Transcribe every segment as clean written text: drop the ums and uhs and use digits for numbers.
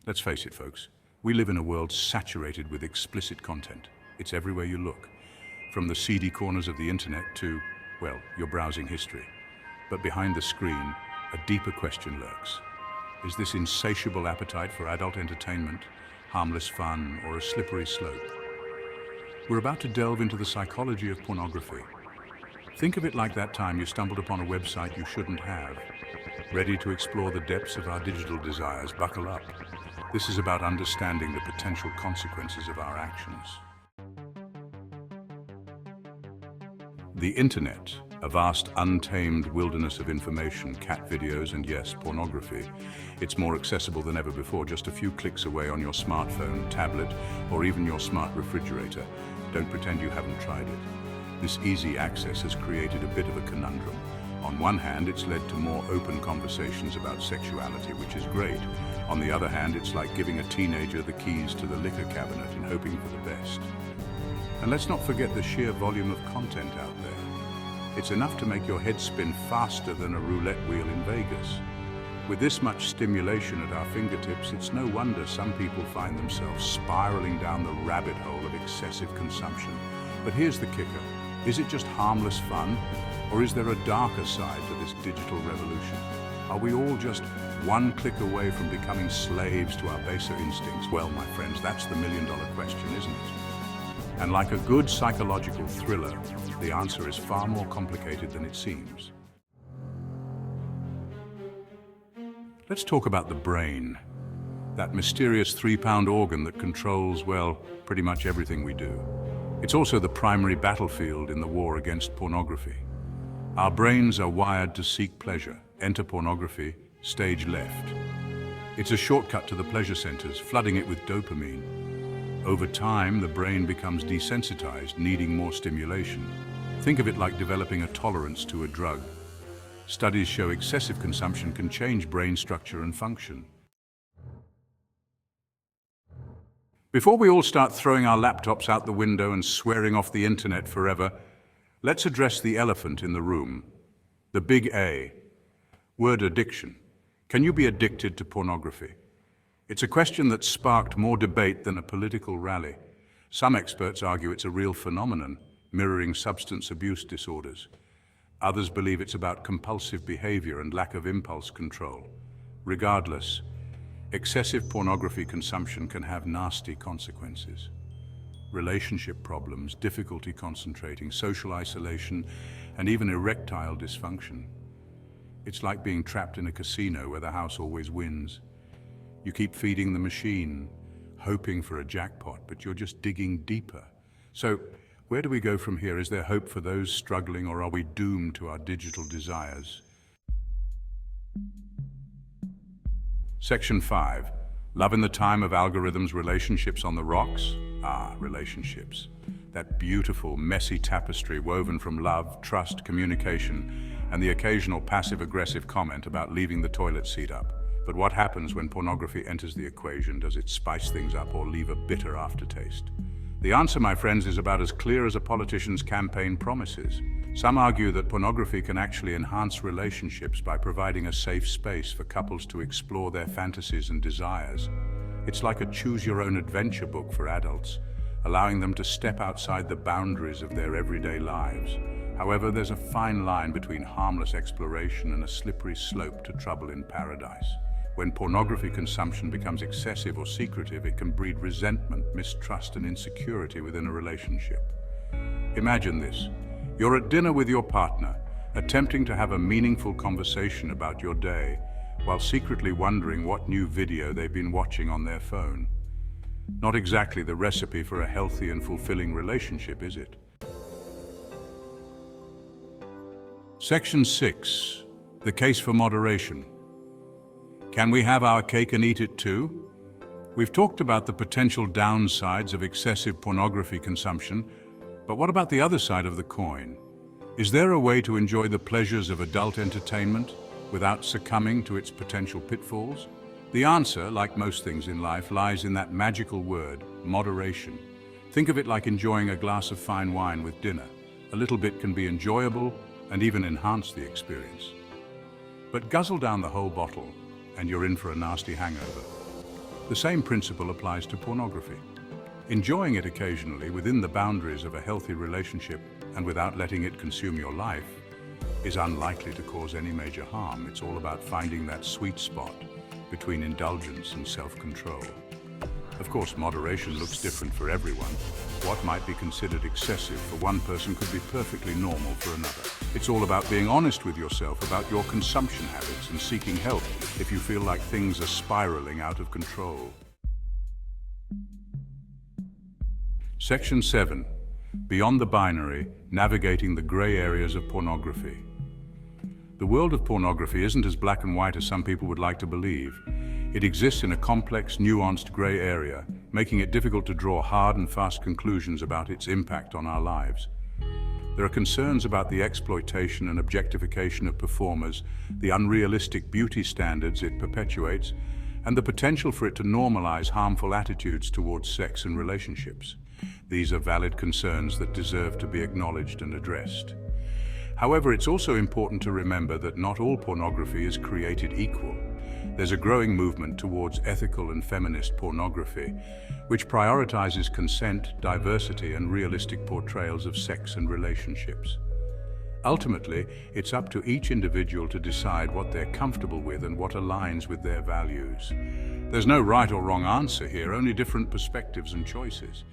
Let's face it, folks. We live in a world saturated with explicit content. It's everywhere you look, from the seedy corners of the internet to, well, your browsing history. But behind the screen, a deeper question lurks. Is this insatiable appetite for adult entertainment, harmless fun, or a slippery slope? We're about to delve into the psychology of pornography. Think of it like that time you stumbled upon a website you shouldn't have. Ready to explore the depths of our digital desires? Buckle up. This is about understanding the potential consequences of our actions. The internet, a vast untamed wilderness of information, cat videos and yes, pornography. It's more accessible than ever before, just a few clicks away on your smartphone, tablet, or even your smart refrigerator. Don't pretend you haven't tried it. This easy access has created a bit of a conundrum. On one hand, it's led to more open conversations about sexuality, which is great. On the other hand, it's like giving a teenager the keys to the liquor cabinet and hoping for the best. And let's not forget the sheer volume of content out there. It's enough to make your head spin faster than a roulette wheel in Vegas. With this much stimulation at our fingertips, it's no wonder some people find themselves spiraling down the rabbit hole of excessive consumption. But here's the kicker. Is it just harmless fun? Or is there a darker side to this digital revolution? Are we all just one click away from becoming slaves to our baser instincts? Well, my friends, that's the million-dollar question, isn't it? And like a good psychological thriller, the answer is far more complicated than it seems. Let's talk about the brain, that mysterious 3-pound organ that controls, well, pretty much everything we do. It's also the primary battlefield in the war against pornography. Our brains are wired to seek pleasure. Enter pornography, stage left. It's a shortcut to the pleasure centers, flooding it with dopamine. Over time, the brain becomes desensitized, needing more stimulation. Think of it like developing a tolerance to a drug. Studies show excessive consumption can change brain structure and function. Before we all start throwing our laptops out the window and swearing off the internet forever, let's address the elephant in the room, the big A, word addiction. Can you be addicted to pornography? It's a question that sparked more debate than a political rally. Some experts argue it's a real phenomenon, mirroring substance abuse disorders. Others believe it's about compulsive behavior and lack of impulse control. Regardless, excessive pornography consumption can have nasty consequences. Relationship problems, difficulty concentrating, social isolation, and even erectile dysfunction. It's like being trapped in a casino where the house always wins. You keep feeding the machine, hoping for a jackpot, but you're just digging deeper. So, where do we go from here? Is there hope for those struggling, or are we doomed to our digital desires? Section 5. Love in the time of algorithms, relationships on the rocks? Ah, relationships. That beautiful, messy tapestry woven from love, trust, communication, and the occasional passive-aggressive comment about leaving the toilet seat up. But what happens when pornography enters the equation? Does it spice things up or leave a bitter aftertaste? The answer, my friends, is about as clear as a politician's campaign promises. Some argue that pornography can actually enhance relationships by providing a safe space for couples to explore their fantasies and desires. It's like a choose-your-own-adventure book for adults, allowing them to step outside the boundaries of their everyday lives. However, there's a fine line between harmless exploration and a slippery slope to trouble in paradise. When pornography consumption becomes excessive or secretive, it can breed resentment, mistrust, and insecurity within a relationship. Imagine this. You're at dinner with your partner, attempting to have a meaningful conversation about your day, while secretly wondering what new video they've been watching on their phone. Not exactly the recipe for a healthy and fulfilling relationship, is it? Section 6. The case for moderation. Can we have our cake and eat it too? We've talked about the potential downsides of excessive pornography consumption, but what about the other side of the coin? Is there a way to enjoy the pleasures of adult entertainment without succumbing to its potential pitfalls? The answer, like most things in life, lies in that magical word, moderation. Think of it like enjoying a glass of fine wine with dinner. A little bit can be enjoyable and even enhance the experience. But guzzle down the whole bottle, and you're in for a nasty hangover. The same principle applies to pornography. Enjoying it occasionally within the boundaries of a healthy relationship and without letting it consume your life is unlikely to cause any major harm. It's all about finding that sweet spot between indulgence and self-control. Of course, moderation looks different for everyone. What might be considered excessive for one person could be perfectly normal for another. It's all about being honest with yourself about your consumption habits and seeking help if you feel like things are spiraling out of control. Section 7. Beyond the binary, navigating the gray areas of pornography. The world of pornography isn't as black and white as some people would like to believe. It exists in a complex, nuanced gray area, making it difficult to draw hard and fast conclusions about its impact on our lives. There are concerns about the exploitation and objectification of performers, the unrealistic beauty standards it perpetuates, and the potential for it to normalize harmful attitudes towards sex and relationships. These are valid concerns that deserve to be acknowledged and addressed. However, it's also important to remember that not all pornography is created equal. There's a growing movement towards ethical and feminist pornography, which prioritizes consent, diversity, and realistic portrayals of sex and relationships. Ultimately, it's up to each individual to decide what they're comfortable with and what aligns with their values. There's no right or wrong answer here, only different perspectives and choices.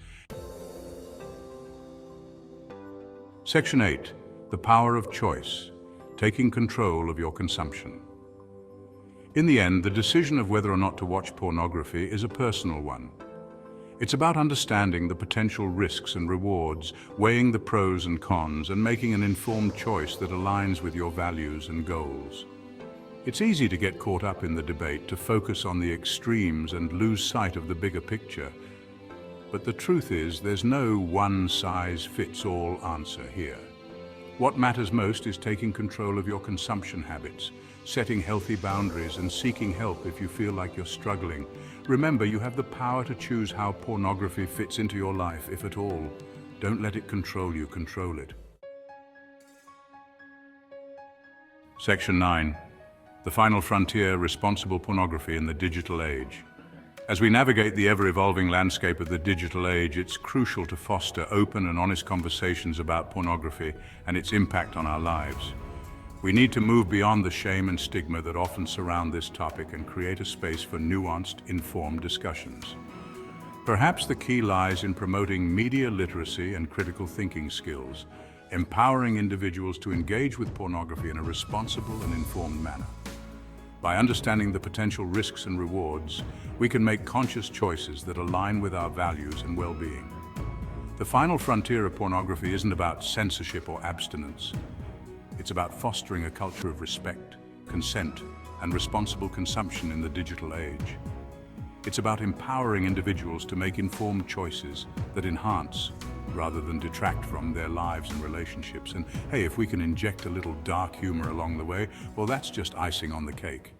Section 8. The power of choice, taking control of your consumption. In the end, the decision of whether or not to watch pornography is a personal one. It's about understanding the potential risks and rewards, weighing the pros and cons, and making an informed choice that aligns with your values and goals. It's easy to get caught up in the debate, to focus on the extremes and lose sight of the bigger picture. But the truth is, there's no one-size-fits-all answer here. What matters most is taking control of your consumption habits, setting healthy boundaries, and seeking help if you feel like you're struggling. Remember, you have the power to choose how pornography fits into your life, if at all. Don't let it control you, control it. Section 9. The final frontier, responsible pornography in the digital age. As we navigate the ever-evolving landscape of the digital age, it's crucial to foster open and honest conversations about pornography and its impact on our lives. We need to move beyond the shame and stigma that often surround this topic and create a space for nuanced, informed discussions. Perhaps the key lies in promoting media literacy and critical thinking skills, empowering individuals to engage with pornography in a responsible and informed manner. By understanding the potential risks and rewards, we can make conscious choices that align with our values and well-being. The final frontier of pornography isn't about censorship or abstinence. It's about fostering a culture of respect, consent, and responsible consumption in the digital age. It's about empowering individuals to make informed choices that enhance rather than detract from their lives and relationships. And hey, if we can inject a little dark humor along the way, well, that's just icing on the cake.